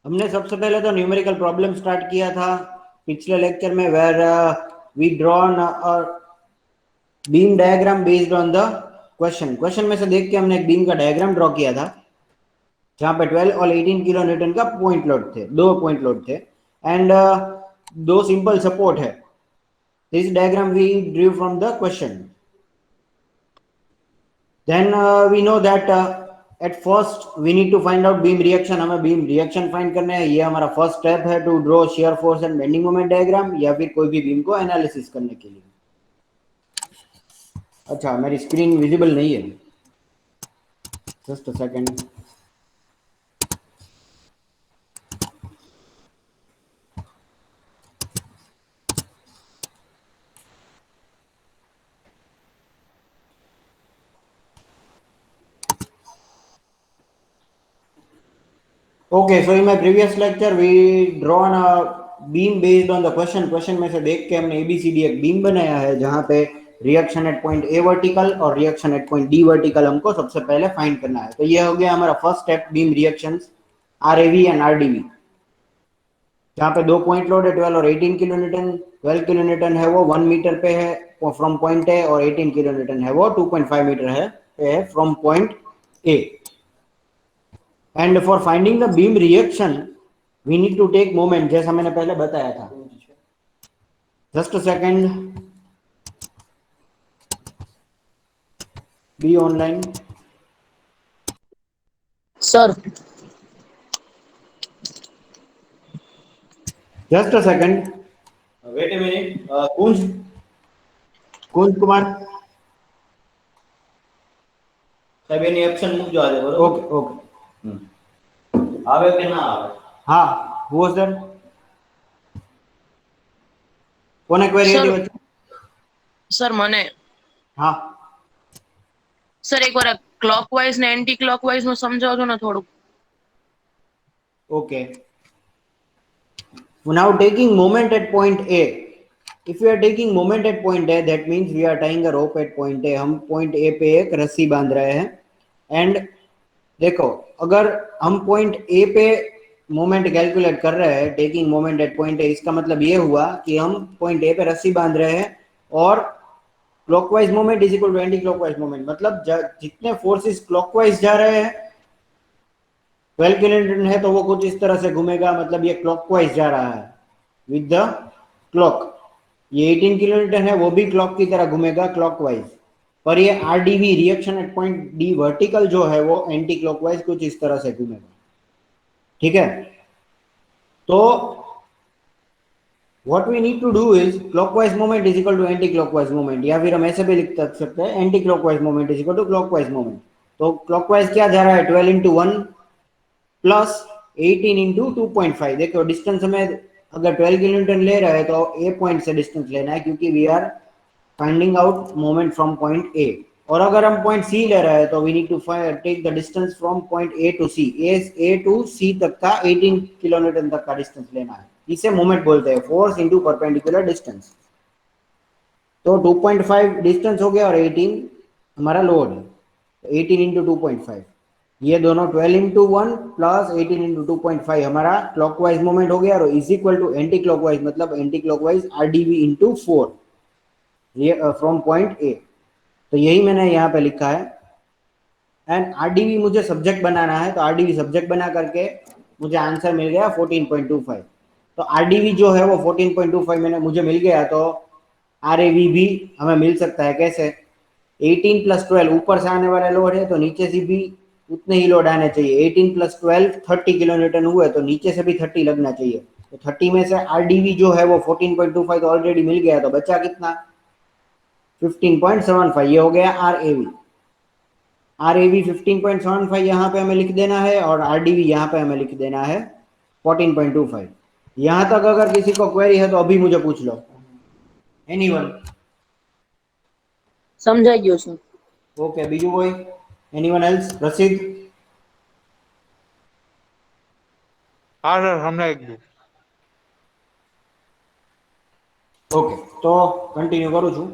हमने सबसे पहले तो न्यूमेरिकल प्रॉब्लम स्टार्ट किया था पिछले लेक्चर में, where we drawn beam diagram based on the question में से देख के हमने एक बीम का डायग्राम ड्रॉ किया था जहां पे 12 और 18 किलो न्यूटन का पॉइंट लोड थे, दो पॉइंट लोड थे एंड दो सिंपल सपोर्ट है. This diagram we drew from the question. Then we know that at first we need to find out beam reaction. हमें beam reaction find करना है. ये हमारा first step है to draw shear force and bending moment diagram या फिर कोई भी beam को analysis करने के लिए. अच्छा, मेरी screen visible नहीं है. Just a second. Okay, so in my previous lecture we drawn a beam based on the question में से देख के हमने ABCD एक beam बनाया है जहां पे reaction at point A vertical और reaction at point D vertical हमको सबसे पहले फाइंड करना है. तो ये हो गया हमारा first step, beam reactions RAV and RDV. जहां पे दो पॉइंट लोड है 12 और 18 किलो न्यूटन. 12 किलो न्यूटन है वो 1 मीटर पे है फ्रॉम पॉइंट ए और 18 किलो न्यूटन है वो 2.5 मीटर है from point A. And for finding the beam reaction we need to take moment, जैसा मैंने पहले बताया था. Just a second, be online. Sir just a second, wait a minute. Kunj Kunj Kumar Saheb એની એપ્શન મૂકજો આજે બરોબર. Okay okay. આવે કે ના આવે? हाँ, वो सर કોને ક્વેરી સર હતી વચ્ચે? સર મને हाँ, સર એકવાર ક્લોકવાઇઝ ને એન્ટી ક્લોકવાઇઝ નું સમજાવજો ને થોડું. okay. Now taking moment at point A. If we are taking moment at point A, that means we are tying a rope at point A. हम point A पे एक रस्सी बांध रहे हैं. एंड देखो, अगर हम पॉइंट ए पे मोमेंट कैलकुलेट कर रहे हैं टेकिंग मोमेंट एट पॉइंट ए, इसका मतलब ये हुआ कि हम पॉइंट ए पे रस्सी बांध रहे हैं और clockwise moment is equal to anti clockwise moment. मतलब जितने फोर्सेस क्लॉकवाइज जा रहे हैं 12 किलो न्यूटन है तो वो कुछ इस तरह से घूमेगा, मतलब ये क्लॉकवाइज जा रहा है विद द क्लॉक. ये 18 किलो न्यूटन है वो भी क्लॉक की तरह घूमेगा क्लॉकवाइज. पर ये RDV reaction at point D vertical जो है वो एंटी क्लॉकवाइज कुछ इस तरह से घूमेगा. ठीक है, तो what we need to do is clockwise moment is equal to anti clockwise moment, या फिर हम ऐसे भी लिख सकते हैं anti clockwise moment is equal to clockwise moment. तो क्लॉकवाइज क्या जा रहा है 12 इंटू 1 प्लस 18 इंटू 2.5. देखो डिस्टेंस हमें अगर 12 किलो न्यूटन ले रहा है तो ए पॉइंट से डिस्टेंस लेना है क्योंकि we are finding out moment from point A. और अगर हम पॉइंट सी ले रहे हैं तो we need to take the distance from point A to C. A to C तक का 18 किलो न्यूटन तक का डिस्टेंस लेना है. इसे मोमेंट बोलते हैं, फोर्स इंटू परपेंडिकुलर डिस्टेंस. तो 2.5 डिस्टेंस हो गया और 18 हमारा लोड है. 18 इंटू 2.5, ये दोनों 12 इंटू 1 प्लस 18 इंटू 2.5 हमारा क्लॉकवाइज मोमेंट हो गया और is equal to anti clockwise, मतलब anti clockwise RDV into 4 from point A. तो यही मैंने यहाँ पे लिखा है. एंड आरडीवी मुझे सब्जेक्ट बनाना है तो आरडीवी सब्जेक्ट बना करके मुझे आंसर मिल गया 14.25. तो आरडीवी जो है वो 14.25 मैंने मुझे मिल गया. तो आरएवी भी हमें मिल सकता है कैसे, 18 प्लस 12 ऊपर से आने वाला लोड है तो नीचे से भी उतने ही लोड आने चाहिए. 18 प्लस 12 30 किलो न्यूटन हुए तो नीचे से भी 30 लगना चाहिए. तो 30 में से आरडीवी जो है वो 14.25 तो ऑलरेडी मिल गया, तो बचा कितना 15.75. ये हो गया आरएवी. आरएवी 15.75 यहाँ पे हमें लिख देना है और आरडीवी यहाँ पे हमें लिख देना है 14.25. यहाँ तक अगर किसी को क्वेरी है तो अभी मुझे पूछ लो. एनीवन? સમજાઈ ગયો સર. ओके, બીજું કોઈ? Anyone else? रसीद? हाँ सर समझाई गયું. ओके, तो કન્ટિન્યુ કરું છું.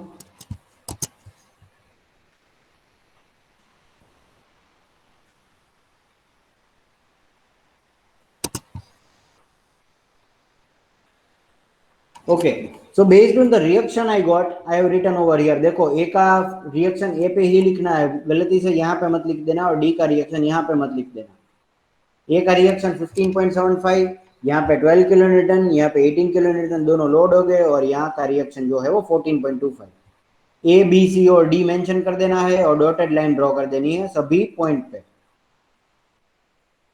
Okay, so based on the reaction I got, I have written over here. देखो ए का रिएक्शन ए पे ही लिखना है, गलती से यहाँ पे मत लिख देना, और डी का रिएक्शन यहाँ पे मत लिख देना। ए का रिएक्शन 15.75, यहाँ पे 12 किलो न्यूटन, यहाँ पे 18 किलो न्यूटन, दोनों लोड हो गए, और यहाँ का रिएक्शन जो है वो 14.25। ए बी सी और डी मेंशन कर देना है, और डॉटेड लाइन ड्रॉ कर देनी है सभी पॉइंट पे।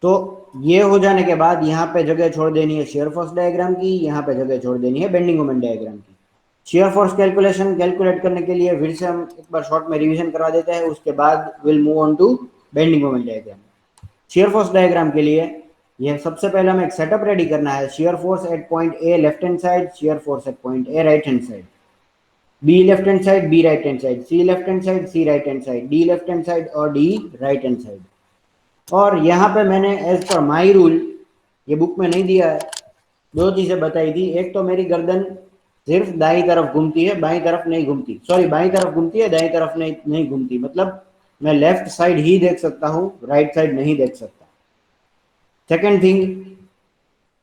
तो ये हो जाने के बाद यहाँ पे जगह छोड़ देनी है शेयर फोर्स डायग्राम की, यहाँ पे जगह छोड़ देनी है बेंडिंग मोमेंट डायग्राम की। शेयर फोर्स कैलकुलेशन कैलकुलेट करने के लिए फिर से हम एक बार शॉर्ट में रिवीजन करवा देते हैं, उसके बाद will move on to bending moment diagram. Shear force diagram के लिए ये सबसे पहले हमें एक सेटअप रेडी करना है। Shear force at point A left hand side, shear force at point A right hand side, B left hand side, B right hand side, C left hand side, C right hand side, D left hand side और D right hand side. और यहाँ पे मैंने as per my rule, ये book में नहीं दिया है, दो चीजें बताई थी। एक तो मेरी गर्दन सिर्फ दाई तरफ घूमती है, बाई तरफ नहीं घूमती, सॉरी बाई तरफ घूमती है, दाई तरफ नहीं घूमती, मतलब मैं लेफ्ट साइड ही देख सकता हूँ, राइट साइड नहीं देख सकता। Second thing,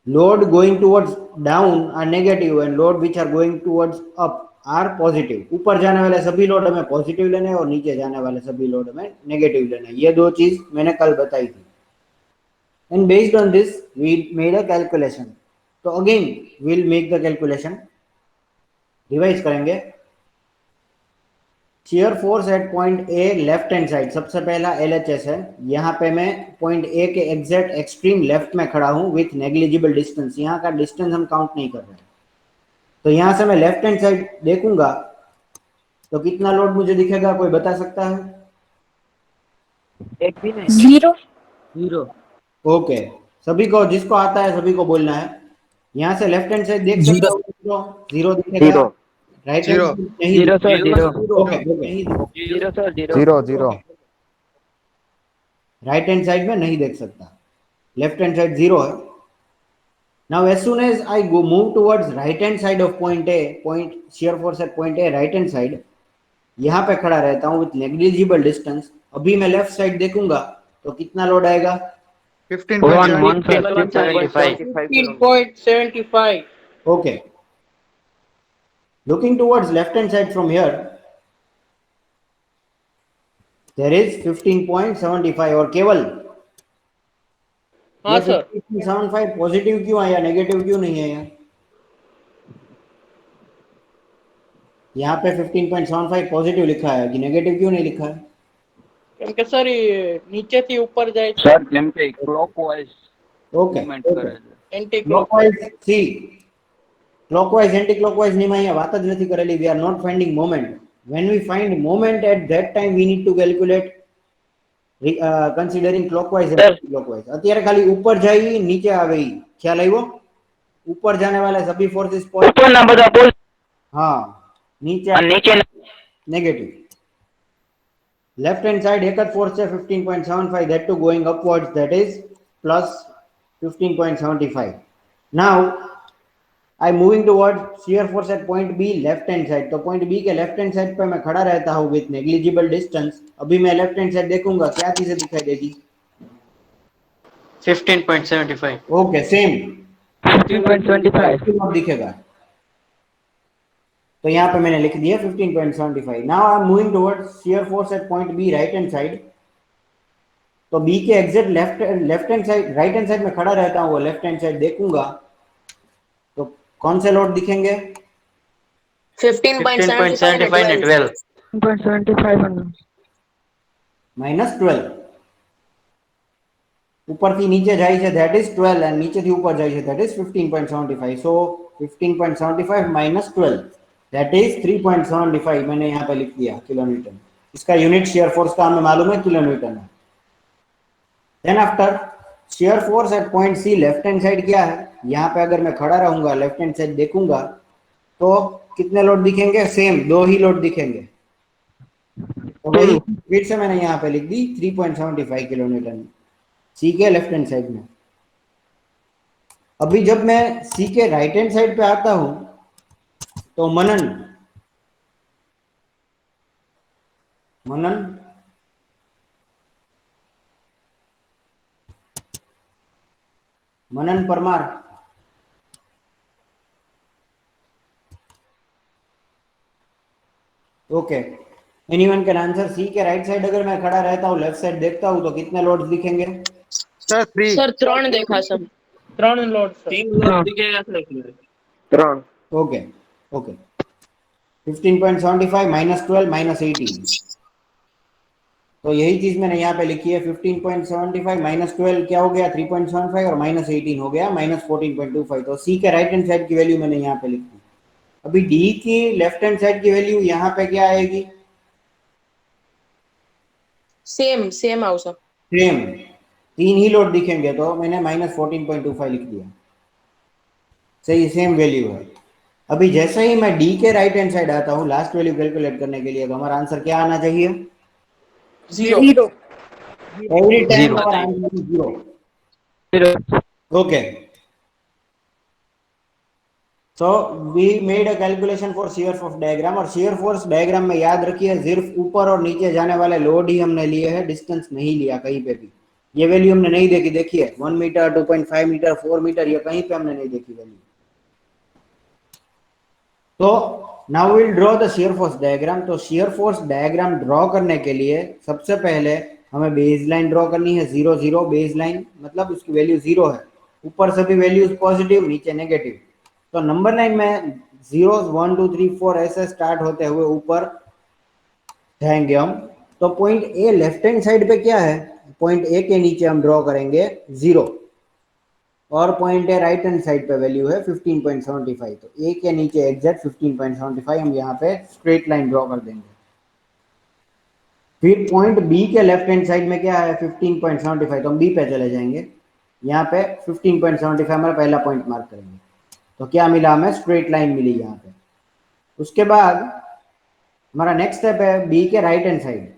load going towards down are negative and load which are going towards up are positive. ऊपर जाने वाले सभी लोड हमें पॉजिटिव लेने हैं और नीचे जाने वाले सभी लोड हमें नेगेटिव लेने हैं। ये दो चीज मैंने कल बताई थी। And based on this we made a calculation. तो again we'll make the calculation, revise करेंगे। shear force at point A left hand side, सबसे पहला LHS है। यहाँ पे मैं पॉइंट A के एग्जैक्ट एक्सट्रीम लेफ्ट में खड़ा हूँ विथ नेग्लिजिबल डिस्टेंस, यहाँ का डिस्टेंस हम काउंट नहीं कर रहे। तो यहाँ से मैं लेफ्ट हैंड साइड देखूंगा तो कितना लोड मुझे दिखेगा, कोई बता सकता है? एक भी नहीं। जीरो। जीरो। ओके, सभी को, जिसको आता है सभी को बोलना है। यहाँ से लेफ्ट हैंड साइड देख सकते हो, जीरो दिखेगा। Zero. Right hand zero. Side नहीं जीरो दिखेगा। Sir, zero. Okay okay, zero sir, zero. Zero zero. Right hand side में नहीं देख सकता, लेफ्ट हैंड साइड जीरो है। Now as soon as I go move towards right hand side of point A, point shear force at point A right hand side, यहाँ पे खड़ा रहता हूँ विथ नेग्लिजिबल डिस्टेंस। अभी मैं लेफ्ट साइड देखूंगा तो कितना लोड आएगा? 15.75। Okay, looking towards left hand side from here there is 15.75। और केवल हाँ सर। 15.75 पॉजिटिव क्यों आया, नेगेटिव क्यों नहीं है? यहाँ पे 15.75 पॉजिटिव लिखा है कि नेगेटिव क्यों नहीं लिखा है? કેમ કે સર એ નીચેથી ઉપર જાય છે। સર જેમ કે ક્લોકવાઇઝ ओके મૂવમેન્ટ કરે છે। Anti clockwise, C clockwise anti clockwise ની માં અહીંયા વાત જ નથી કરેલી। We are not finding moment, when we find moment at that time we need to calculate considering clockwise and anti clockwise. અત્યારે ખાલી ઉપર જાય નીચે આવે, ખ્યાલ આવ્યો? ऊपर जाने वाले सभी फोर्सेस ઉપરના બધા બોલ। हाँ, नीचे નીચે नेगेटिव। लेफ्ट हैंड साइड एक फोर्स है 15.75, that to going upwards, that is plus 15.75। Now I moving toward shear force at point B left hand side. तो पॉइंट बी के लेफ्ट हैंड साइड पे मैं खड़ा रहता हूँ विथ नेग्लिजिबल डिस्टेंस। अभी मैं लेफ्ट हैंड साइड देखूंगा, क्या चीजें दिखाई देगी? 15.75। ओके, सेम 15.25 दिखेगा। तो यहाँ पे मैंने लिख दिया 15.75। Now I am moving towards shear force at point B right hand side. तो बी के exact left hand side, right hand side में खड़ा रहता हूँ, लेफ्ट हैंड साइड देखूंगा तो कौन से लोड दिखेंगे? 15.75 and 12. 15.75 -12। ऊपर થી નીચે જાય છે that is 12 and નીચે થી ઉપર જાય છે that is 15.75। so 15.75 minus 12 that is 3.75। मैंने यहाँ पे लिख दिया किलोन्यूटन। इसका यूनिट शेयर फोर्स का हमें मालूम है, किलोन्यूटन है। Then after shear force at point C left hand side क्या है? यहाँ पे अगर मैं खड़ा रहूंगा, लेफ्ट हैंड साइड देखूंगा तो कितने लोड दिखेंगे? सेम दो ही लोड दिखेंगे। तो वही फिर से मैंने यहाँ पे लिख दी 3.75 किलोन्यूटन सी के लेफ्ट हैंड साइड में। अभी जब मैं सी के राइट हैंड साइड पे आता हूं तो Manan Parmar, okay, anyone can answer C के राइट साइड अगर मैं खड़ा रहता हूँ, लेफ्ट साइड देखता हूँ, तो कितने लोड्स दिखेंगे? सर 3. सर 3 देखा सर। 3 લોડ સર 3 लोग दिखेगा sir. 3 okay okay, 15.75 minus 12 minus 18, तो यही चीज मैंने यहाँ पे लिखी है। 15.75 माइनस 12 क्या हो गया? 3.75, और माइनस 18 हो गया माइनस 14.25। तो सी के राइट हैंड साइड की वैल्यू मैंने यहाँ पे लिखी। अभी डी की लेफ्ट हैंड साइड की वैल्यू यहाँ पे क्या आएगी? सेम आवશે। सेम, 3 ही लोड दिखेंगे, तो मैंने माइनस 14.25 लिख दिया। सही, सेम वैल्यू है। अभी जैसे ही मैं डी के राइट हैंड साइड आता हूँ लास्ट वैल्यू कैलकुलेट करने के लिए, तो हमारा आंसर क्या आना चाहिए? 0 every time Zero. Our answer is 0। 0. Okay, so we made a calculation for shear force diagram, और शियर फोर्स डायग्राम में याद रखिए सिर्फ ऊपर और नीचे जाने वाले लोड ही हमने लिए हैं, डिस्टेंस नहीं लिया कहीं पे भी। ये वैल्यू हमने नहीं देखी, देखिए 1 मीटर, 2.5 मीटर, 4 मीटर, ये कहीं पे हमने नहीं देखी वैल्यू। तो now will draw the shear force diagram. तो शियर फोर्स डायग्राम ड्रॉ करने के लिए सबसे पहले हमें बेस लाइन ड्रॉ करनी है। 0 0 बेस लाइन, मतलब उसकी वैल्यू 0 है, ऊपर सभी वैल्यूज पॉजिटिव, नीचे नेगेटिव। तो नंबर लाइन में 0 1 2 3 4 ऐसे स्टार्ट होते हुए ऊपर जाएंगे हम। तो point A left hand side पे क्या है? पॉइंट ए के नीचे हम ड्रॉ करेंगे 0, और पॉइंट है राइट हैंड साइड पे वैल्यू है 15.75। तो ए के नीचे एग्जैक्ट 15.75 हम यहाँ पे स्ट्रेट लाइन ड्रॉ कर देंगे। फिर पॉइंट बी के लेफ्ट हैंड साइड में क्या है? 15.75, तो हम बी पे चले जाएंगे। यहाँ पे 15.75 हमारा पहला पॉइंट मार्क करेंगे। तो क्या मिला हमें? स्ट्रेट लाइन मिली यहाँ पे। उसके बाद हमारा नेक्स्ट स्टेप है बी के राइट हैंड साइड।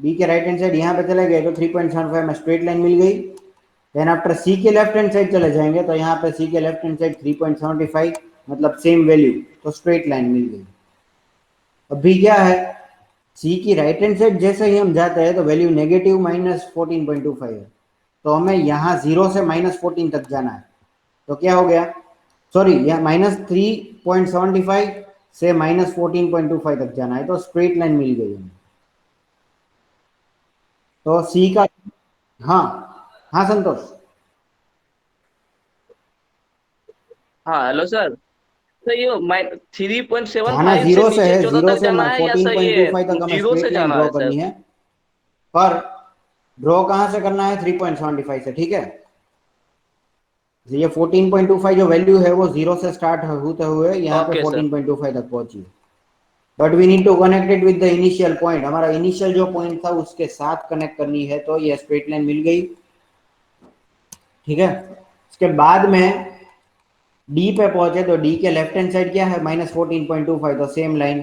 बी के राइट हैंड साइड यहाँ पे चले गए तो 3.75 में स्ट्रेट लाइन मिल गई। देन आफ्टर सी के लेफ्ट हैंड साइड चले जाएंगे, तो यहाँ पे सी के लेफ्ट हैंड साइड 3.75, मतलब सेम वैल्यू, तो स्ट्रेट लाइन मिल गई। अभी क्या है? सी की राइट हैंड साइड जैसे ही हम जाते हैं तो वैल्यू नेगेटिव माइनस 14.25 है, तो हमें यहाँ 0 से माइनस 14 तक जाना है। तो क्या हो गया? सॉरी, यहाँ माइनस 3.75 से माइनस 14.25 तक जाना है, तो स्ट्रेट लाइन मिल गई हमें। तो सी का, हाँ हाँ संतोष, हाँ हेलो सर। तो ये 3.75 जाना से 0 से नीचे है, 14 0 तक से जाना है या सर ये 14.25 तक हमें 0 स्ट्रेट से लाइन जाना ड्रॉ है सर? करनी है। पर ड्रॉ कहाँ से करना है? 3.75 से, ठीक है। ये 14.25 जो वैल्यू है वो 0 से स्टार्ट होते हुए यहाँ पे ओके सर। 14.25 तक पहुंची है। But we need to connect it with the initial point. हमारा इनिशियल जो पॉइंट था उसके साथ कनेक्ट करनी है, तो ये स्ट्रेट लाइन मिल गई, ठीक है। उसके बाद में डी पे पहुंचे, तो डी के लेफ्ट हैंड साइड क्या है? माइनस 14.25, तो सेम लाइन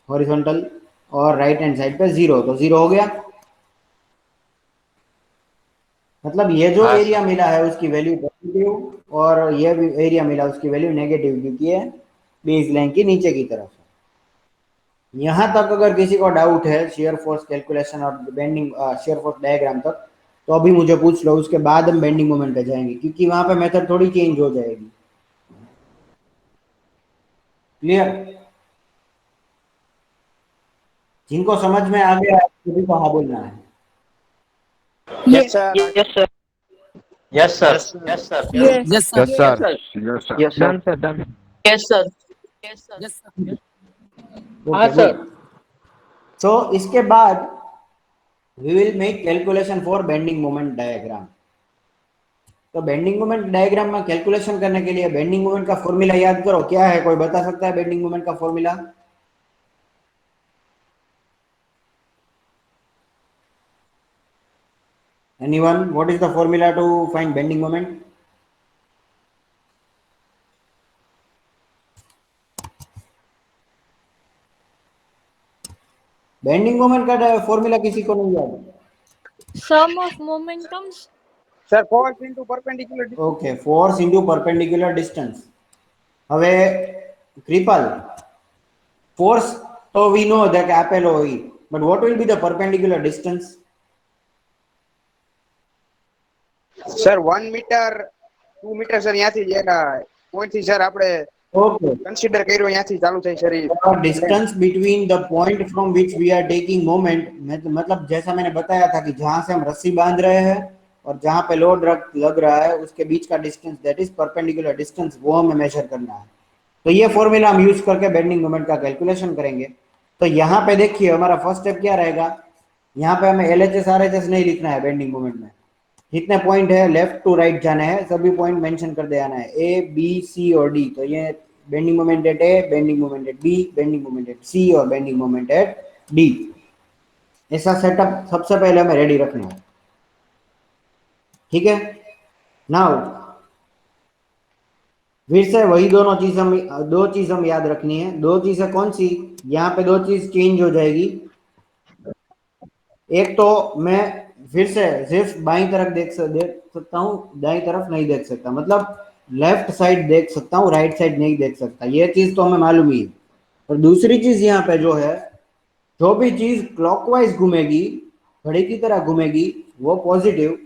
हॉरिजॉन्टल, और राइट हैंड साइड पे 0, तो 0 हो गया। मतलब ये जो हाँ एरिया सर. मिला है उसकी वैल्यू पॉजिटिव, और ये एरिया मिला उसकी वैल्यू नेगेटिव, क्योंकि ये बेस लाइन की नीचे की तरफ है। यहाँ तक अगर किसी को डाउट है शेयर फोर्स कैलकुलेशन और बेंडिंग शेयर फोर्स डायग्राम तक, तो अभी मुझे पूछ लो, उसके बाद हम बेंडिंग मोमेंट पे जाएंगे, क्योंकि वहां पे मेथड थोड़ी चेंज हो जाएगी। क्लियर? जिनको समझ में आ गया सभी को हाँ बोलना है। Yes, sir. Yes, sir. Yes sir, yes sir, Yes. Yes, sir. Yes, sir. Yes, sir. Yes, sir. Done, sir. Done. Yes sir. हाँ ओके, सर। गुड। सो इसके बाद we will make calculation for bending moment diagram. तो bending moment diagram में calculation करने के लिए bending moment का formula याद करो, क्या है? कोई बता सकता है बेंडिंग मोमेंट का formula? Anyone? What is the formula to find bending moment? Bending moment का फॉर्मूला किसी को नहीं याद? Sum of momentums. Sir, force into perpendicular distance. Okay, force into perpendicular distance. હવે कृपल, फोर्स तो वी नो दैट આપેલો હોય, but what will be the perpendicular distance? Sir, 1 meter, 2 meter, sir, ત્યાંથી જ એના point થી sir આપણે ओके, કન્સિડર કર્યો ત્યાંથી ચાલુ થઈ શરીર distance between the point from which we are taking moment, मतलब जैसा मैंने बताया था कि जहां से हम रस्सी बांध रहे हैं और जहां पे लोड लग रहा है उसके बीच का distance, that is perpendicular distance, वो हमें मेजर करना है। तो ये फॉर्मूला हम यूज करके बेंडिंग मोमेंट का कैलकुलेशन करेंगे। तो यहाँ पे देखिए हमारा फर्स्ट स्टेप क्या रहेगा, यहाँ पे हमें LHS RHS नहीं लिखना है बेंडिंग मोमेंट में। जितने पॉइंट है लेफ्ट टू राइट जाने हैं, सभी पॉइंट मेंशन कर देना है, A B C और D। तो ये bending moment eight A, bending moment eight B, bending moment eight C और बेंडिंग मोमेंट एट D। ऐसा सेटअप सबसे पहले हमें रेडी रखना है, ठीक है। नाउ फिर से वही दो चीज हम याद रखनी है। दो चीजें कौन सी, यहाँ पे दो चीज चेंज हो जाएगी। एक तो मैं फिर से सिर्फ बाई तरफ देख सकता हूँ, दाई तरफ नहीं देख सकता, मतलब लेफ्ट साइड देख सकता हूँ, राइट साइड नहीं देख सकता। ये चीज तो हमें मालूम ही है। और दूसरी चीज यहाँ पे जो है, जो भी चीज क्लॉकवाइज घूमेगी, घड़ी की तरह घूमेगी, वो पॉजिटिव,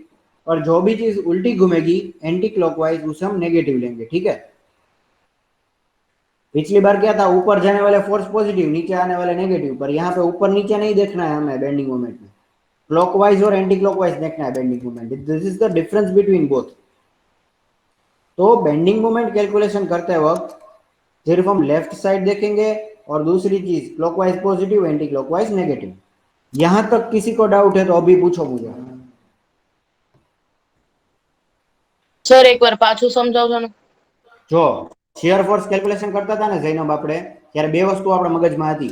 और जो भी चीज उल्टी घूमेगी एंटी क्लॉकवाइज, उसे हम नेगेटिव लेंगे, ठीक है। पिछली बार क्या था, ऊपर जाने वाले फोर्स पॉजिटिव, नीचे आने वाले नेगेटिव, पर यहाँ पे ऊपर नीचे नहीं देखना है हमें बेंडिंग मोमेंट में, क्लॉकवाइज और एंटी क्लॉकवाइज देखना है bending moment. This is the difference between both. तो बेंडिंग मोमेंट कैलकुलेशन करते वक्त सिर्फ हम लेफ्ट साइड देखेंगे, और दूसरी चीज clockwise positive, anti clockwise negative. यहां तक किसी को डाउट है तो अभी पूछो मुझे। સર એકવાર પાછું સમજાવજો ને। જો શિયર ફોર્સ કેલ્ક્યુલેશન કરતા હતા ને જૈનબ આપણે, ત્યારે બે વસ્તુ આપણા મગજમાં હતી।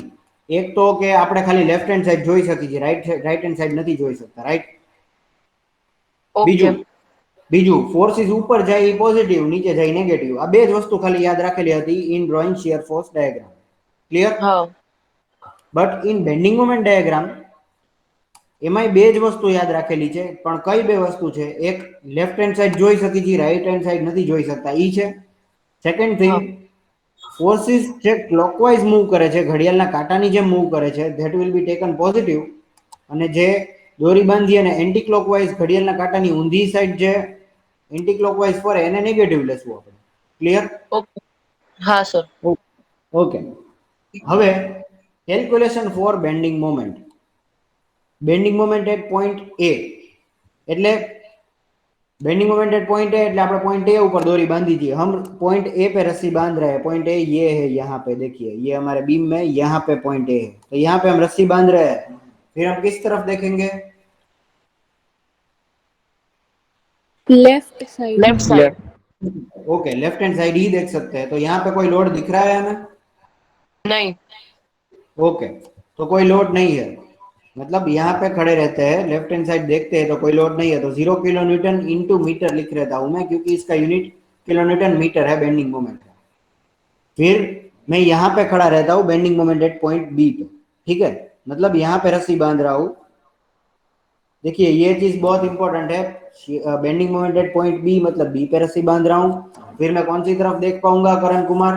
એક તો કે આપણે ખાલી લેફ્ટ હેન્ડ સાઈડ જોઈ શકીએ છીએ, રાઈટ હેન્ડ સાઈડ નથી જોઈ શકતા, રાઈટ। ઓકે બીજું ફોર્સિસ ઉપર જાય એ પોઝિટિવ, નીચે જાય નેગેટિવ। આ બે જ વસ્તુ ખાલી યાદ રાખેલી હતી in drawing shear force diagram, clear. હા but in bending moment diagram એમાંય બે જ વસ્તુ યાદ રાખેલી છે, પણ કઈ બે વસ્તુ છે, એક લેફ્ટ હેન્ડ સાઈડ જોઈ શકી છીએ, રાઈટ હેન્ડ સાઈડ નથી જોઈ શકતા, ઈ છે। સેકન્ડ थिंग, फोर्सिस જે ક્લોકવાઇઝ મૂવ કરે છે, ઘડિયાળના કાંટાની જેમ મૂવ કરે છે, that will be taken positive, અને જે દોરી બાંધી અને એન્ટી ક્લોકવાઇઝ ઘડિયાળના કાંટાની ઊંધી સાઈડ જે એન્ટી ક્લોકવાઇઝ ફરે એને નેગેટિવ લેશું આપણે, ક્લિયર। ઓકે હા સર ઓકે, હવે calculation for bending moment. Bending moment at point A, એટલે bending moment at point A, એટલે આપણે पॉइंट ए ऊपर डोरी बांधी थी, हम पॉइंट ए पे रस्सी बांध रहे हैं। पॉइंट ए ये है, यहाँ पे देखिए, ये हमारे बीम में यहाँ पे पॉइंट ए है, तो यहाँ पे हम रस्सी बांध रहे हैं। फिर हम किस तरफ देखेंगे, Left side. Left side okay, left hand side ही देख सकते हैं। तो यहाँ पे कोई लोड दिख रहा है हमें, નહીં ओके, तो कोई लोड नहीं है, मतलब यहाँ पे खड़े रहते हैं, लेफ्ट हैंड साइड देखते हैं तो कोई लोड नहीं है। तो 0 किलो न्यूटन इंटू मीटर लिख रहता हूं मैं, क्योंकि इसका यूनिट किलो न्यूटन मीटर है बेंडिंग मोमेंट का। फिर मैं यहाँ पे खड़ा रहता हूँ bending moment at point B पे, ठीक है, मतलब यहाँ पे रस्सी बांध रहा हूँ। देखिए ये चीज बहुत इंपॉर्टेंट है, bending moment at point B मतलब बी पे रस्सी बांध रहा हूँ। फिर मैं कौन सी तरफ देख पाऊंगा करण कुमार,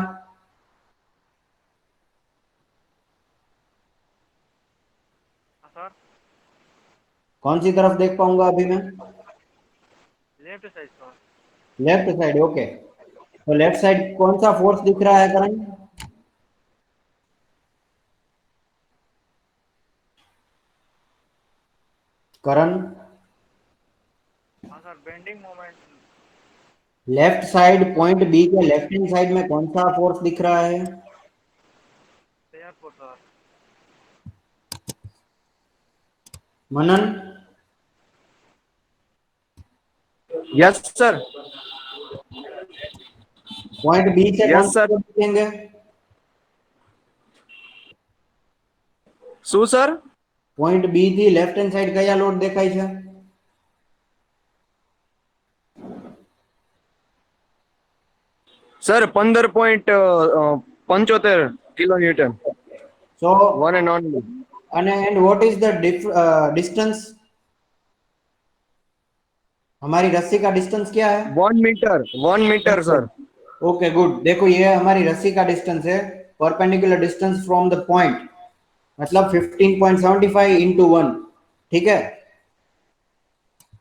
सर कौन सी तरफ देख पाऊंगा अभी मैं, left side sir. Left side, okay. तो लेफ्ट साइड कौन सा फोर्स दिख रहा है करण, करण हाँ sir, bending moment left side point B के लेफ्ट हैंड साइड में कौन सा फोर्स दिख रहा है, तैयार पर sir. Manan, yes sir. Point B से कौन Yes, सा sir. फोर्स दिखेंगे, શું સર? पॉइंट बी थी लेफ्ट हैंड साइड कया लोड देखाय છે, sir 15.75 kilo newton so one and only and what is the distance, हमारी रस्सी का डिस्टेंस क्या है, 1 मीटर सर। Okay good. देखो ये हमारी रस्सी का डिस्टेंस है, perpendicular distance from the point, मतलब 15.75 इंटू 1, ठीक है।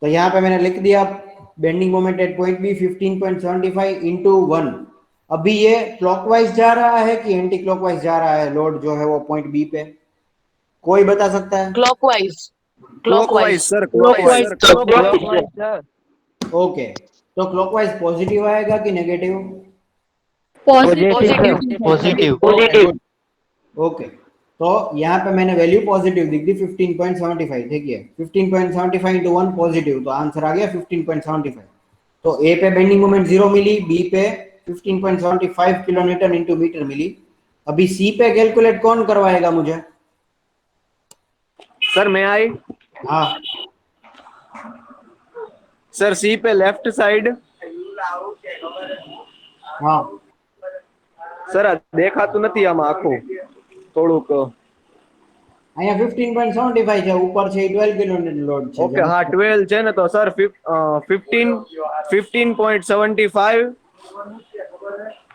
तो यहाँ पे मैंने लिख दिया bending moment at point B 15.75 into 1। अभी ये क्लॉकवाइज जा रहा है कि एंटी क्लॉकवाइज जा रहा है लोड जो है वो पॉइंट बी पे, कोई बता सकता है? Clockwise clockwise clockwise sir, Clockwise, clockwise sir. Okay, तो क्लॉकवाइज पॉजिटिव आएगा कि नेगेटिव? Positive. पॉजिटिव। ओके, तो यहाँ पे मैंने वैल्यू पॉजिटिव दिख दी 15.75, देखिए 15.75 इंटू 1 पॉजिटिव, तो आंसर आ गया 15.75। तो ए पे बेंडिंग मोमेंट 0 मिली, बी पे 15.75 किलोमीटर इंटू मीटर मिली। अभी सी पे कैलकुलेट कौन करवाएगा मुझे? सर मैं आई हाँ, सर सी पे लेफ्ट साइड हाँ, સર દેખાતું નથી આમાં આખું થોડુંક અહીંયા 15.75 છે, ઉપર છે 12 કિલોમીટર લોડ છે। ઓકે હા 12 છે ને તો સર 15.75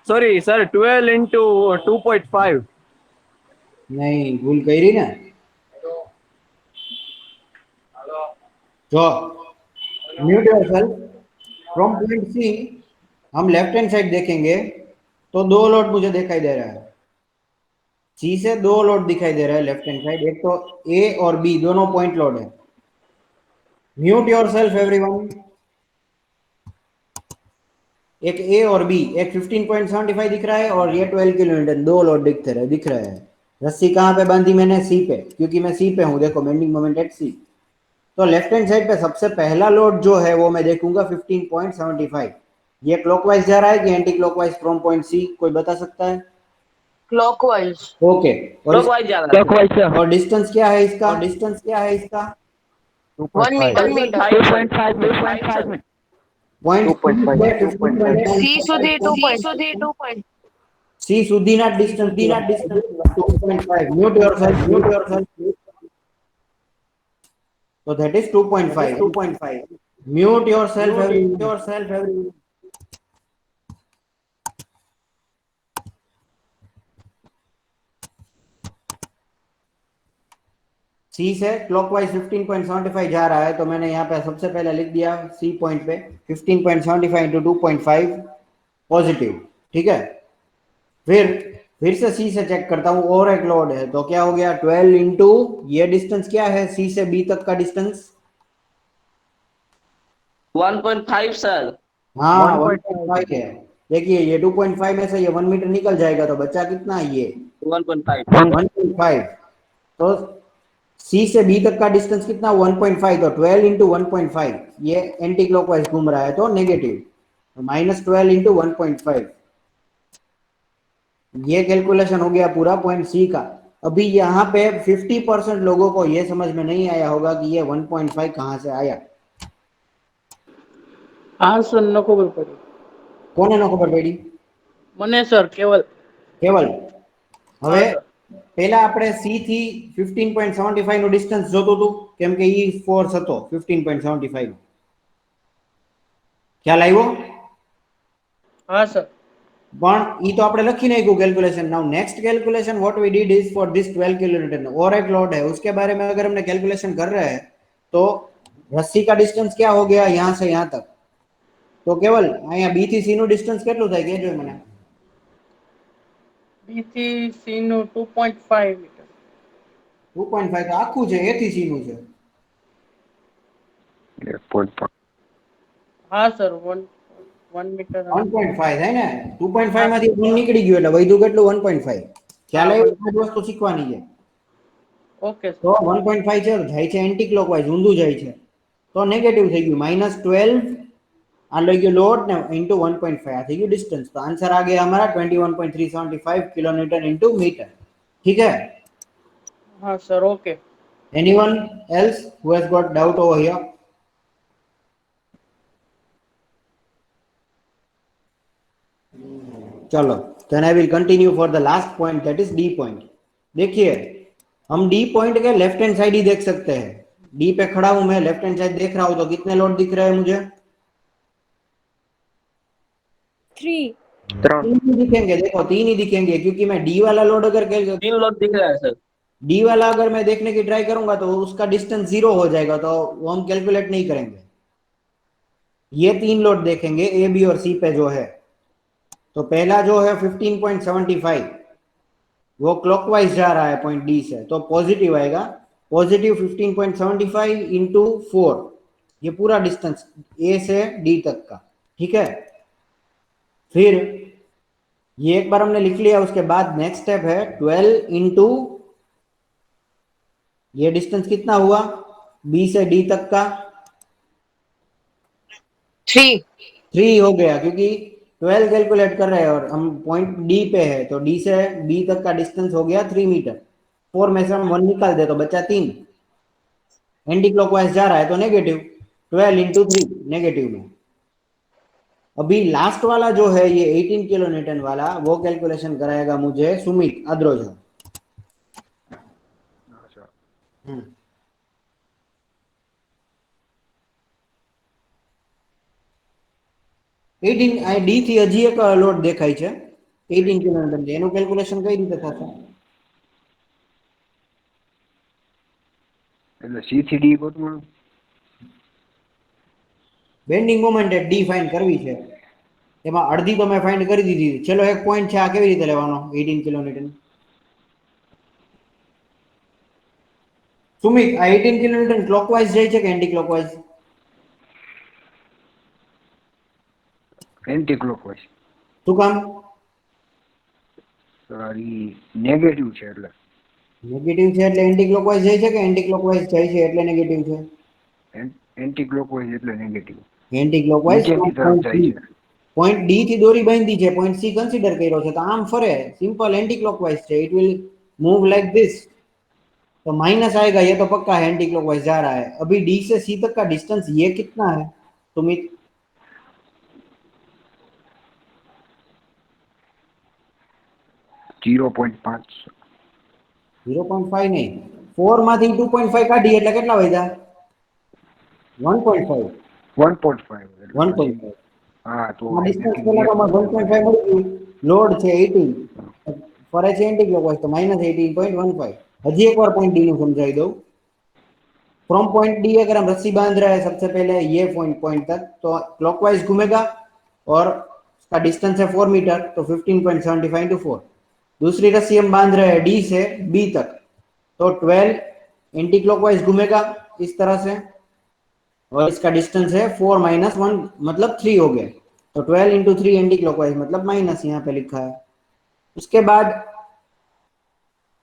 સોરી સર 12 into 2.5 नहीं, भूल करी ना। जो mute yourself from point C, हम लेफ्ट हैंड साइड देखेंगे तो दो लोड मुझे दिखाई दे रहा है। सी से दो लोड दिखाई दे रहा है लेफ्ट हैंड साइड, एक तो ए और बी दोनों पॉइंट लोड है। Mute yourself everyone. एक ए और बी, एक 15.75 दिख रहा है और ये 12 किलोमीटर, दो लोड दिख रहे हैं। रस्सी कहाँ पे बांधी मैंने? सी पे, क्योंकि मैं सी पे हूँ, देखो बेंडिंग मोमेंट एट सी। तो लेफ्ट हैंड साइड पे सबसे पहला लोड जो है वो मैं देखूंगा 15.75। ये क्लॉकवाइज जा रहा है कि anti clockwise from point C, कोई बता सकता है? क्लॉकवाइज ओके, क्लॉकवाइज जा रहा है Clockwise, sir. और डिस्टेंस क्या है इसका? डिस्टेंस क्या है इसका? 1 मीटर 2.5, 2.5. पॉइंट सी સુધી 2 सी સુધી ના distance 2.5। Mute yourself. So that is 2.5। Mute yourself every। सी से क्लॉकवाइज 15.75 जा रहा है, तो मैंने यहाँ पे सबसे पहले लिख दिया सी पॉइंट पे 15.75 इंटू 2.5 पॉजिटिव, ठीक है। फिर से सी से चेक करता हूँ, और एक लोड है, तो क्या हो गया 12 इंटू ये डिस्टेंस क्या है सी से बी तक का डिस्टेंस? 1.5 सर। हाँ 1.5 है। देखिए ये 2.5 में से ये 1 मीटर निकल जाएगा, तो बचा कितना? ये 1.5 1.5। तो सी से बी तक का डिस्टेंस कितना? 1.5। तो 12 इंटू 1.5, ये एंटी क्लॉकवाइज घूम रहा है तो नेगेटिव, -12 इंटू 1.5। ये कैलकुलेशन हो गया पूरा पॉइंट सी का। अभी यहाँ पे 50% लोगों को ये समझ में नहीं आया होगा कि ये 1.5 कहाँ से आया। हाँ सर न खबर पड़ी કોને ન ખબર પડી? મને સર કેવલ કેવલ, હવે હા, સર. પહેલા આપણે સી થી 15.75 નું ડિસ્ટન્સ જોતું હતું, કેમ કે ઈ ફોર્સ હતો 15.75। ખ્યાલ આવ્યો? हाँ सर પણ ઈ તો આપણે લખી નાખ્યું calculation. Now next calculation what we did is for this 12 kilometre और एक लोड है, उसके बारे में अगर हमने कैलकुलेशन कर रहे हैं तो रस्सी का डिस्टेंस क्या हो गया यहाँ से यहाँ तक? तो केवल અહીંયા बी થી सी નું ડિસ્ટન્સ કેટલું થાય કહેજો મને। બી થી સી નું 2.5 મીટર 2.5 તો આખું છે, એ થી सी નું છે। हाँ सर 1 मीटर 1.5 થાય ને? 2.5 માંથી 1 નીકળી ગયું એટલે વધ્યું કેટલું? 1.5। ખ્યાલ આવ્યો? આ જ વસ્તુ શીખવાની છે। ओके તો 1.5 છે, જાય છે એન્ટી ક્લોકવાઇઝ, ઊંધું જાય છે, તો નેગેટિવ થઈ ગયું -12 आ लग गयो लोड ने इंटू 1.5 आ थी गयो डिस्टेंस। तो आंसर आ गया हमारा 21.375 किलोमीटर इंटू मीटर, ठीक है। हाँ sir okay anyone else who has got doubt over here? चलो then I will continue for the last point, that is D point. देखिए हम डी पॉइंट के लेफ्ट हैंड साइड ही देख सकते हैं। डी पे खड़ा हूं मैं, लेफ्ट हैंड साइड देख रहा हूं, तो कितने लोड दिख रहे हैं मुझे? 3. तीन ही दिखेंगे, देखो तीन ही दिखेंगे, क्योंकि मैं डी वाला लोड अगर 3 लोग दिख रहा है सर। डी वाला अगर मैं देखने की ट्राई करूंगा तो उसका डिस्टेंस 0 हो जाएगा, तो वो हम कैलकुलेट नहीं करेंगे। ये 3 लोड देखेंगे ए बी और सी पे जो है, तो पहला जो है 15.75 वो क्लॉकवाइज जा रहा है पॉइंट डी से, तो पॉजिटिव आएगा। पॉजिटिव 15.75 इंटू 4, ये पूरा डिस्टेंस ए से डी तक का, ठीक है। फिर ये एक बार हमने लिख लिया, उसके बाद नेक्स्ट स्टेप है 12 इंटू, ये डिस्टेंस कितना हुआ बी से डी तक का, 3 हो गया, क्योंकि 12 कैलकुलेट कर रहे हैं और हम पॉइंट डी पे है, तो डी से बी तक का डिस्टेंस हो गया 3 मीटर। 4 में से हम 1 निकाल दे तो बचा 3। एंटी क्लॉकवाइज जा रहा है तो नेगेटिव, 12 इंटू 3 नेगेटिव में। अभी लास्ट वाला जो है ये 18 किलो न्यूटन वाला, वो कैलकुलेशन कराएगा मुझे सुमित अद्रोजा। 18 આ ડી થી હજી એક લોડ દેખાય છે 18 કિલો ન્યૂટન, એનું કેલ્ક્યુલેશન કઈ રીતે થશે? એટલે સી થી ડી ગોતવાનું, બેન્ડિંગ મોમેન્ટ એ ડી ફાઇન્ડ કરવી છે, એમાં અડધી તો મેં ફાઇન્ડ કરી દીધી, છેલ્લો એક પોઈન્ટ છે આ કેવી રીતે લેવાનો 18 કિલો ન્યૂટન? સુમિત આ 18 કિલો ન્યૂટન ક્લોકવાઇઝ જાય છે કે એન્ટી ક્લોકવાઇઝ? Anti clockwise. શું કામ? સર ઈ નેગેટિવ છે એટલે નેગેટિવ છે એટલે એન્ટી ક્લોકવાઇઝ જાય છે કે એન્ટી ક્લોકવાઇઝ જાય છે એટલે નેગેટિવ છે? એન્ટી ક્લોકવાઇઝ એટલે નેગેટિવ, એન્ટી ક્લોકવાઇઝ નીચેની તરફ જાય છે। पॉइंट डी थी दोरी बांधी है, पॉइंट सी कंसीडर कर्यो छे तो आम फरे, सिंपल एंटी क्लॉकवाइज है, it will move like this, तो माइनस आएगा, ये तो पक्का है एंटी क्लॉकवाइज जा रहा है। अभी डी से सी तक का डिस्टेंस ये कितना है सुमित? 0.5 0.5 नहीं, 4 माथी 2.5 काढी એટલે કેટલા વધ્યા? 1.5 1.5 1.5 હા તો આ ડિસ્ટન્સ પેલામાં 1.5 મળી ગયું, લોડ છે 18, ફરે છે એન્ટી ક્લોકવાઇઝ તો -18.15। હજી એકવાર पॉइंट डी નું સમજાવી દઉં। फ्रॉम पॉइंट डी अगर हम रस्सी बांध रहे हैं सबसे पहले ये पॉइंट तक, तो क्लॉकवाइज घूमेगा और उसका डिस्टेंस है 4 मीटर, तो 15.75 इंटू 4। दूसरी रस्सी हम बांध रहे हैं डी से बी तक, तो 12 एंटी क्लॉकवाइज घूमेगा इस तरह से, और इसका डिस्टेंस है 4 माइनस 1 मतलब 3 हो गया, तो 12 इंटू 3 एंटी क्लॉकवाइज मतलब माइनस यहाँ पे लिखा है। उसके बाद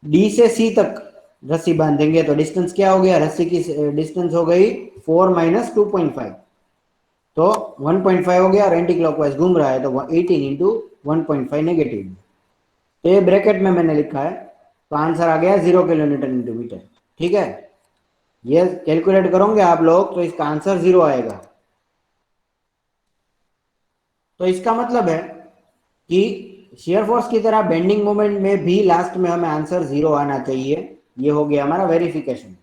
डी से सी तक रस्सी बांधेंगे तो डिस्टेंस क्या हो गया, रस्सी की डिस्टेंस हो गई 4 माइनस 2.5, तो 1.5 हो गया, और एंटी क्लॉकवाइज घूम रहा है तो 18 इंटू 1.5 नेगेटिव, तो ये ब्रैकेट में मैंने लिखा है, तो आंसर आ गया 0 किलो न्यूटन इंटू मीटर। ठीक है, ये कैलकुलेट करोगे आप लोग तो इसका आंसर 0 आएगा। तो इसका मतलब है कि शेयर फोर्स की तरह बेंडिंग मोमेंट में भी लास्ट में हमें आंसर 0 आना चाहिए। ये हो गया हमारा वेरिफिकेशन।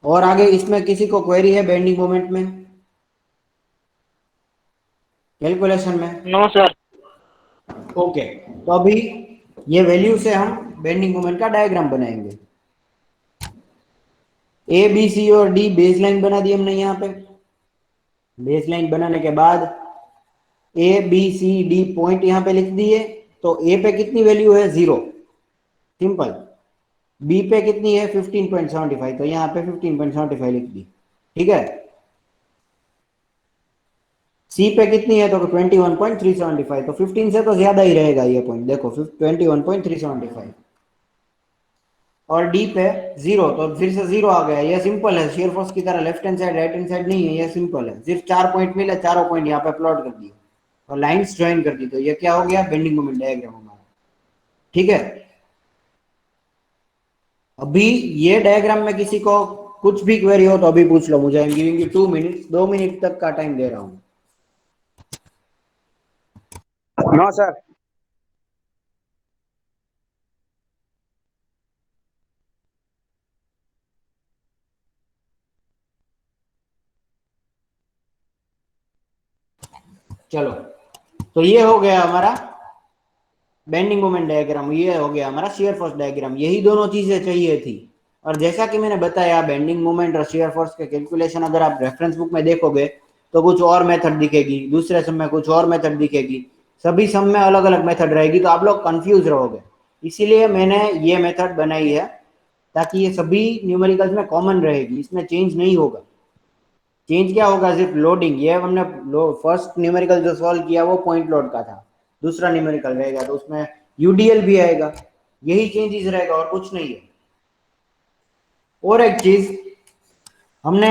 और आगे इसमें किसी को क्वेरी है बेंडिंग मोमेंट में, कैलकुलेशन में? No sir. ओके, तो अभी ये वैल्यू से हम बेंडिंग मोमेंट का डायग्राम बनाएंगे। ए बी सी और डी बेस लाइन बना दी हमने यहाँ पे। बेस लाइन बनाने के बाद A B C D point यहाँ पे लिख दिए, तो ए पे कितनी वैल्यू है 0, सिंपल। बी पे कितनी है 15.75, तो यहाँ पे 15.75 लिख दी, ठीक है। सी पे कितनी है तो 21.375, तो 15 से तो ज्यादा ही रहेगा ये पॉइंट, देखो 21.375। और डी पे 0, तो फिर से 0 आ गया, ये सिंपल है, शेयर फोर्स की तरह left hand side right hand side नहीं है, ये सिंपल है। सिर्फ 4 पॉइंट मिले, चारों पॉइंट यहाँ पे प्लॉट कर दिए और लाइंस ज्वाइन कर दी, तो ये क्या हो गया बेंडिंग मोमेंट डायग्राम हमारा, ठीक है। अभी ये डायग्राम में किसी को कुछ भी क्वेरी हो तो अभी पूछ लो मुझे, I am giving you 2 minutes, 2 minute तक का टाइम दे रहा हूँ। No sir. चलो, तो ये हो गया हमारा बेंडिंग मोमेंट डायग्राम, ये हो गया हमारा शेयर फोर्स डायग्राम। यही दोनों चीजें चाहिए थी। और जैसा कि मैंने बताया बेंडिंग मोमेंट और शेयर फोर्स के कैलकुलेशन अगर आप रेफरेंस बुक में देखोगे तो कुछ और मेथड दिखेगी, दूसरे सम में कुछ और मेथड दिखेगी, सभी सम में अलग अलग मेथड रहेगी, तो आप लोग कंफ्यूज रहोगे। इसीलिए मैंने ये मेथड बनाई है ताकि ये सभी न्यूमेरिकल्स में कॉमन रहेगी, इसमें चेंज नहीं होगा। चेंज क्या होगा, सिर्फ लोडिंग। ये हमने फर्स्ट न्यूमेरिकल जो सॉल्व किया वो पॉइंट लोड का था, दूसरा न्यूमेरिकल रहेगा तो उसमें यूडीएल भी आएगा, यही चेंजेस रहेगा और कुछ नहीं है। और एक चीज, हमने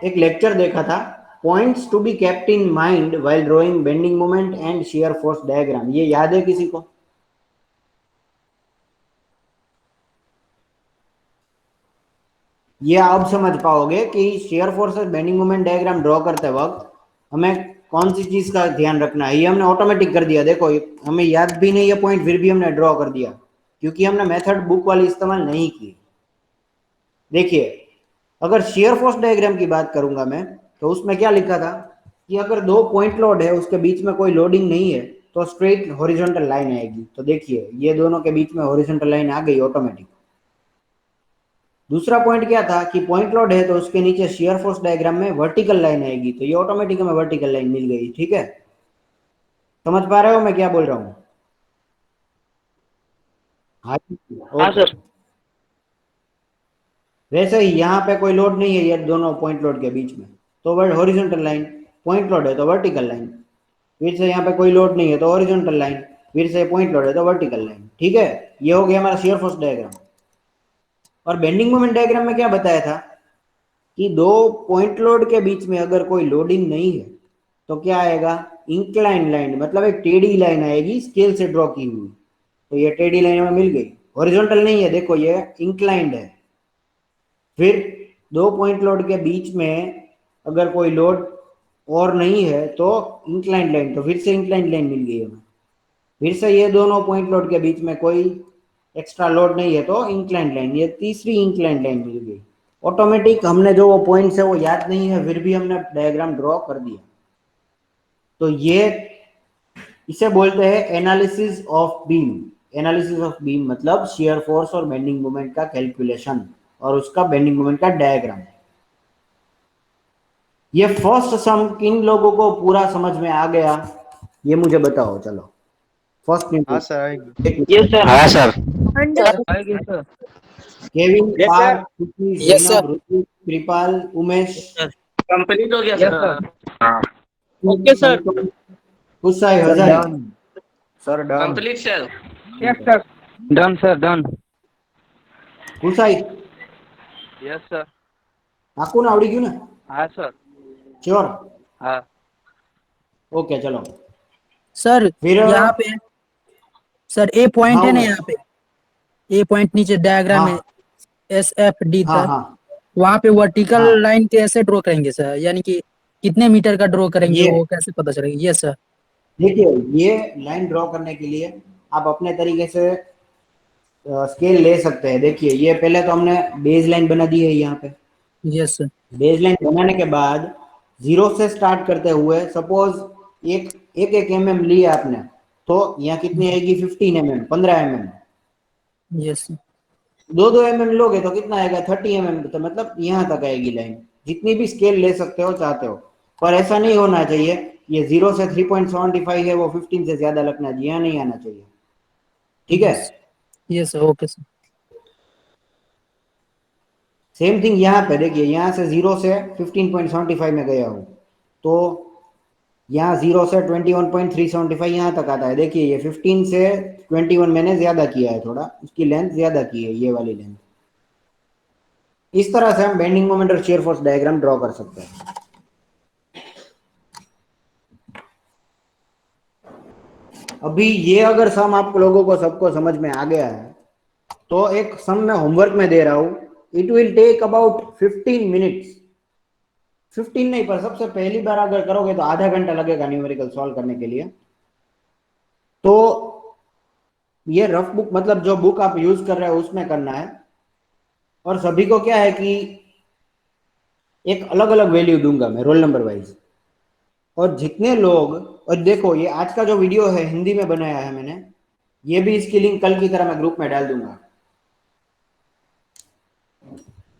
एक लेक्चर देखा था, points to be kept in mind while drawing bending moment and shear force diagram. ये याद है किसी को? ये आप समझ पाओगे कि शियर फोर्स और बेंडिंग मोमेंट डायग्राम ड्रॉ करते वक्त हमें कौन सी चीज का ध्यान रखना है। ये हमने ऑटोमेटिक कर दिया, देखो हमें याद भी नहीं है पॉइंट, फिर भी हमने ड्रॉ कर दिया क्योंकि हमने मेथड बुक वाली इस्तेमाल नहीं की। देखिए, अगर शियर फोर्स डायग्राम की बात करूंगा मैं, तो उसमें क्या लिखा था कि अगर दो पॉइंट लोड है, उसके बीच में कोई लोडिंग नहीं है, तो स्ट्रेट हॉरिजॉन्टल लाइन आएगी। तो देखिए ये दोनों के बीच में हॉरिजॉन्टल लाइन आ गई ऑटोमेटिक। दूसरा पॉइंट क्या था कि पॉइंट लोड है तो उसके नीचे शियर फोर्स डायग्राम में वर्टिकल लाइन आएगी, तो ये ऑटोमेटिक हमें वर्टिकल लाइन मिल गई। ठीक है, समझ पा रहे हो मैं क्या बोल रहा हूँ? हाँ सर। वैसे ही यहाँ पे कोई लोड नहीं है ये दोनों पॉइंट लोड के बीच में, तो word horizontal line, point load है तो वर्टिकल लाइन, फिर से यहाँ पे कोई लोड नहीं है तो हॉरिजॉन्टल लाइन, फिर से पॉइंट लोड है तो वर्टिकल लाइन। ठीक है, ये हो गया हमारा शियर फोर्स डायग्राम। और बेंडिंग मोमेंट डायग्राम में क्या बताया था कि दो पॉइंट लोड के बीच में अगर कोई लोडिंग नहीं है तो क्या आएगा, इंक्लाइन लाइन, मतलब एक टेढ़ी लाइन आएगी स्केल से ड्रॉ की हुई। तो ये टेढ़ी लाइन हमें मिल गई, हॉरिजॉन्टल नहीं है, देखो ये इंक्लाइंड है। फिर दो पॉइंट लोड के बीच में अगर कोई लोड और नहीं है तो इंक्लाइंड लाइन, तो फिर से इंक्लाइंड लाइन मिल गई हमें। फिर से ये दोनों पॉइंट लोड के बीच में कोई एक्स्ट्रा लोड नहीं है तो इंक्लाइंड लाइन, ये तीसरी इंक्लाइंड लाइन मिल गई ऑटोमेटिक। हमने जो वो पॉइंट्स है वो याद नहीं है, फिर भी हमने डायग्राम ड्रॉ कर दिया। तो ये इसे बोलते हैं analysis of beam. Analysis of beam मतलब शियर फोर्स और बेंडिंग मोमेंट का कैलकुलेशन और उसका बेंडिंग मोमेंट का डायग्राम। ये फर्स्ट सम किन लोगों को पूरा समझ में आ गया, ये मुझे बताओ। चलो फर्स्ट हाँ सर आएगी। Yes sir. हाँ sir. Understood. Kevin, Yes, sir. Parth, Khushi, Yes, Zainab, sir. Ritu, Kripal, Umesh, complete हो गया सर। हाँ okay sir. Kusai, Hazari. Sir done. Complete sir. Yes, sir. Done sir done. Kusai Yes, sir. આખું ને આવડી ગયું ને? हाँ सर। શ્યોર? हाँ। ओके चलो सर फिर यहाँ पे सर ए पॉइंट हाँ है ना, उमेश। यहाँ पे ए पॉइंट नीचे डायग्राम हाँ में SFD हाँ तक, हाँ वहाँ पे वर्टिकल हाँ लाइन कैसे ड्रॉ करेंगे सर? यानी कि कितने मीटर का ड्रॉ करेंगे, ये वो कैसे पता चलेगा? Yes sir. देखिए, ये लाइन ड्रॉ करने के लिए आप अपने तरीके से स्केल ले सकते हैं। देखिए ये पहले तो हमने बेस लाइन बना दी है यहाँ पे। Yes sir. बेस लाइन बनाने के बाद जीरो से स्टार्ट करते हुए सपोज एक एक एक mm लिया आपने, तो यहाँ कितनी आएगी 15 mm, 15 mm। Yes sir. दो दो mm लोगे तो कितना आएगा 30 mm, तो मतलब यहाँ तक आएगी लाइन। जितनी भी स्केल ले सकते हो चाहते हो, पर ऐसा नहीं होना चाहिए ये 0 से 3.75 है वो 15 से ज्यादा लगना चाहिए, यहाँ नहीं आना चाहिए। ठीक है, yes sir. Okay sir. Same thing यहाँ पे देखिए, यहाँ से 0 से 15.75 में गया हूँ तो यहाँ 0 से 21.375 यहाँ तक आता है। देखिए ये 15 से 21 मैंने ज्यादा किया है, थोड़ा उसकी लेंथ ज्यादा की है, ये वाली लेंथ। इस तरह से हम बेंडिंग मोमेंट और शियर फोर्स डायग्राम ड्रॉ कर सकते हैं। अभी ये अगर सम आप लोगों को सबको समझ में आ गया है तो एक सम मैं होमवर्क में दे रहा हूं, it will take about 15 minutes. 15 नहीं, पर सबसे पहली बार अगर करोगे तो आधा घंटा लगेगा न्यूमेरिकल सॉल्व करने के लिए। तो ये रफ बुक मतलब जो बुक आप यूज कर रहे हो उसमें करना है। और सभी को क्या है कि एक अलग अलग वैल्यू दूंगा मैं रोल नंबर वाइज, और जितने लोग, और देखो ये आज का जो वीडियो है हिंदी में बनाया है मैंने, ये भी इसकी लिंक कल की तरह मैं ग्रुप में डाल दूंगा।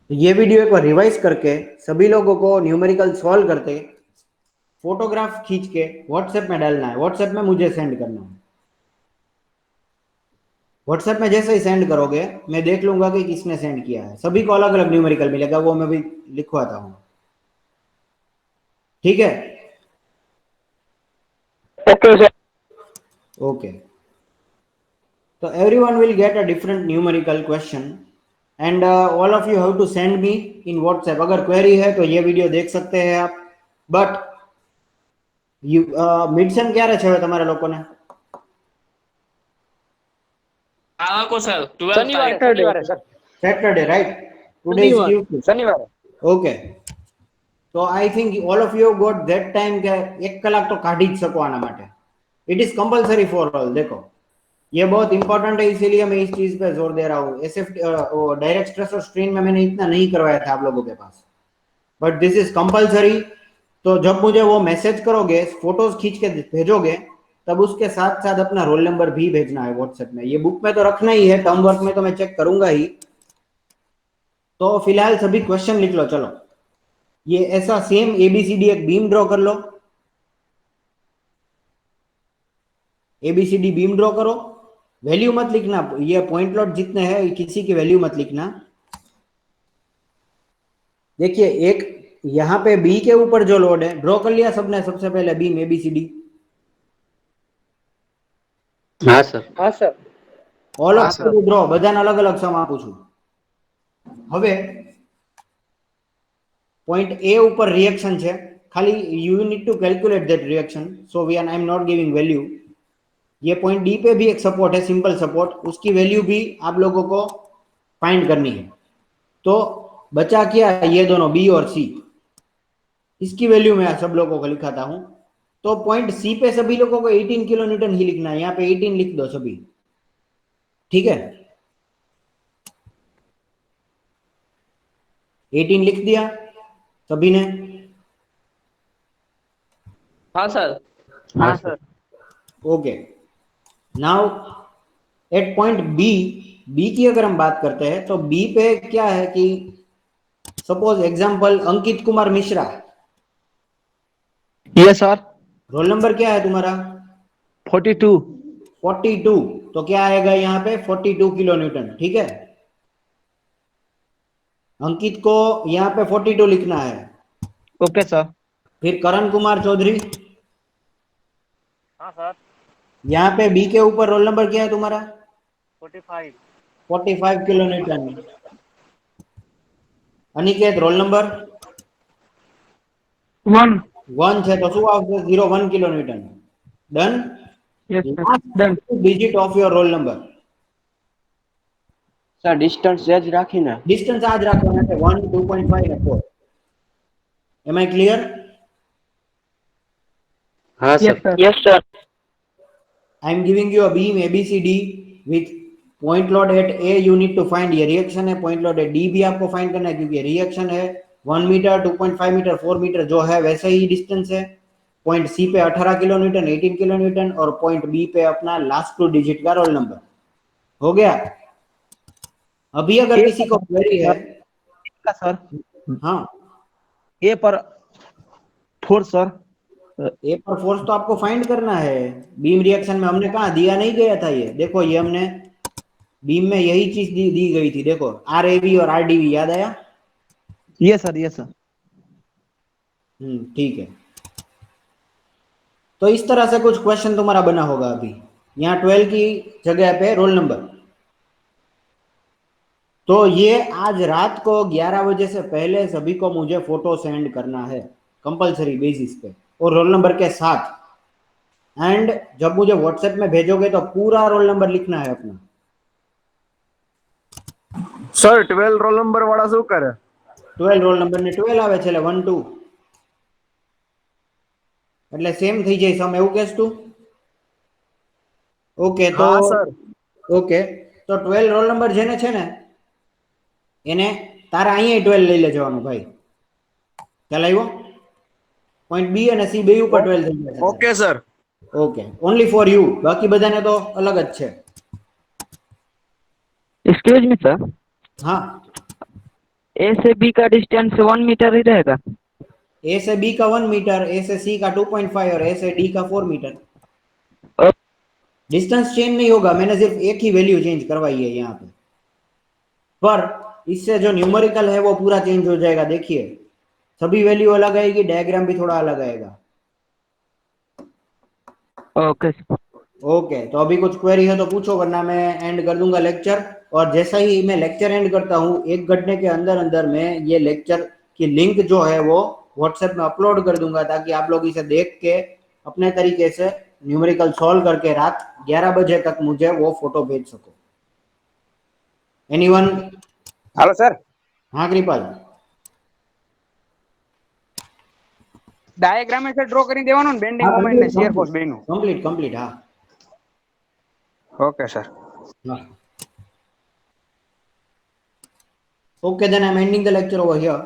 ये वीडियो एक बार रिवाइज करके सभी लोगों को न्यूमेरिकल सॉल्व करते फोटोग्राफ खींच के व्हाट्सएप में डालना है, व्हाट्सएप में मुझे सेंड करना है। व्हाट्सएप में जैसे ही सेंड करोगे मैं देख लूंगा कि किसने सेंड किया है। सभी को अलग अलग न्यूमेरिकल मिलेगा, वो मैं भी लिखवाता हूँ, ठीक है? Okay sir. ओके, तो everyone will get a different numerical question and all of you have to send me in WhatsApp। अगर क्वेरी है तो ये वीडियो देख सकते हैं आप, बट यू मिडसेम ક્યારે છે હવે તમારા લોકોને? આકો સર 12 શનિવારે sir. Saturday, right? Today is Tuesday, શનિવારે. ઓકે। તો I think all of you got that time કે 1 કલાક તો કાઢી જ શકો આના માટે। It is compulsory for all. देखो ये बहुत इंपॉर्टेंट है, इसीलिए मैं इस चीज पे जोर दे रहा हूँ। एसएफ डायरेक्ट स्ट्रेस और स्ट्रेन में मैंने इतना नहीं करवाया था आप लोगों के पास, बट दिस इज कंपलसरी। तो जब मुझे वो मैसेज करोगे, फोटोज खींच के भेजोगे, तब उसके साथ साथ अपना रोल नंबर भी भेजना है व्हाट्सएप में। ये बुक में तो रखना ही है, टर्म वर्क में तो मैं चेक करूंगा ही। तो फिलहाल सभी क्वेश्चन लिख लो। चलो, ये ऐसा सेम एबीसीडी एक बीम ड्रॉ कर लो, एबीसीडी बीम ड्रॉ करो। वैल्यू मत लिखना, ये पॉइंट लोड जितने हैं किसी की वैल्यू मत लिखना। देखिए एक यहाँ पे बी के ऊपर जो लोड है ड्रॉ कर लिया सबने, सबसे पहले बीम एबीसीडी। हाँ सर। હા sir. All of you draw, બધાને અલગ અલગ સમ આપું છું। હવે पॉइंट ए ऊपर रिएक्शन છે, खाली you need to calculate that reaction, so we are I am not giving value. ये पॉइंट डी पे भी एक सपोर्ट है, सिंपल सपोर्ट, उसकी वैल्यू भी आप लोगों को फाइंड करनी है। तो बचा क्या, ये दोनों बी और सी, इसकी वैल्यू मैं सब लोगों को लिखाता हूं। तो पॉइंट सी पे सभी लोगों को 18 किलो न्यूटन ही लिखना है, यहाँ पे 18 लिख दो सभी, ठीक है? 18 लिख दिया सभी ने? हाँ सर। હા sir. Okay, now at point B, B की अगर हम बात करते हैं तो बी पे क्या है कि suppose example Ankit Kumar Mishra, yes sir. Roll number क्या है तुम्हारा? 42। 42, तो क्या आएगा यहाँ पे 42 किलो न्यूटन, ठीक है? अंकित को यहाँ पे 42 लिखना है। Okay sir. फिर करण कुमार चौधरी, हाँ सर। यहाँ पे बी के ऊपर रोल नंबर क्या है तुम्हारा? 45। 45 kilo Newton. Aniket roll number 1। 1 છે તો શું આવશે? 01 kilo newton. Done? Yes sir. Done. Digit of your roll number. Sir distance જ રાખીને डिस्टेंस आज રાખવાના છે 1, 2.5 અને 4। Am I clear? हाँ yes sir. Sir. Yes sir. I am giving you a beam A B C D with point load at A, you need to find. ये reaction है, point load at D भी आपको फाइंड करना है क्योंकि रिएक्शन है। 1 metre, 2.5 metre, 4 metre जो है वैसे ही डिस्टेंस है। पॉइंट सी पे 18 किलो न्यूटन, 18 किलो न्यूटन, और पॉइंट बी पे अपना लास्ट 2 डिजिट का रोल नंबर। हो गया? अभी अगर किसी को क्वेरी है सर हाँ, ए पर 4 सर। ए पर फोर्स तो आपको फाइंड करना है। बीम रिएक्शन में हमने कहा दिया नहीं गया था, ये देखो ये हमने बीम में यही चीज दी गई थी। देखो आरएबी और आरडीवी, याद आया? ये सर, ये सर। ठीक है। तो इस तरह से कुछ क्वेश्चन तुम्हारा बना होगा। अभी यहाँ 12 की जगह पे रोल नंबर। तो ये आज रात को 11 बजे से पहले सभी को मुझे फोटो सेंड करना है कंपलसरी बेसिस पे, और रोल नंबर के साथ। एंड जब मुझे व्हाट्सएप में भेजोगे तो पूरा रोल नंबर लिखना है अपना। सर 12 रोल नंबर वाला શું કરે? 12 રોલ નંબર ને 12 આવે છે એટલે 1 2 એટલે સેમ થઈ જાય સમ, એવું કહેશ તું? ઓકે, તો હા સર। ઓકે, તો 12 રોલ નંબર જેને છે ને એને તારા અહીંયા 12 લઈ લેવાનું ભાઈ। ખ્યાલ આવ્યો? પોઈન્ટ બી અને સી બે ઉપર 12 થઈ જશે। Okay sir. Okay, only for you, बाकी बधाने तो अलग ज छे। एक्सक्यूज मी सर, हाँ, ए से बी का डिस्टेंस 1 मीटर ही रहेगा? ए से बी का 1 मीटर, ए से सी का 2.5 और ए से डी का 4 मीटर। डिस्टेंस चेंज नहीं होगा, मैंने सिर्फ एक ही वैल्यू चेंज करवाई है यहाँ पे, पर इससे जो न्यूमेरिकल है वो पूरा चेंज हो जाएगा। देखिए सभी वैल्यू अलग आएगी, डायग्राम भी थोड़ा अलग आएगा। ओके ओके, तो अभी कुछ क्वेरी है तो पूछो, वरना मैं एंड कर दूंगा लेक्चर। और जैसा ही मैं लेक्चर एंड करता हूँ, 1 घंटे के अंदर अंदर मैं ये लेक्चर की लिंक जो है वो व्हाट्सएप में अपलोड कर दूंगा, ताकि आप लोग इसे देख के अपने तरीके से न्यूमेरिकल सॉल्व करके रात 11 बजे तक मुझे वो फोटो भेज सको। एनीवन? हेलो सर, हाँ कृपाल। ડાયાગ્રામ એ ડ્રો કરી દેવાનો ને બેન્ડિંગ મોમેન્ટ ને શિયર ફોર્સ બેનું. कंप्लीट हाँ। Okay sir. Okay, then I'm ending the lecture over here.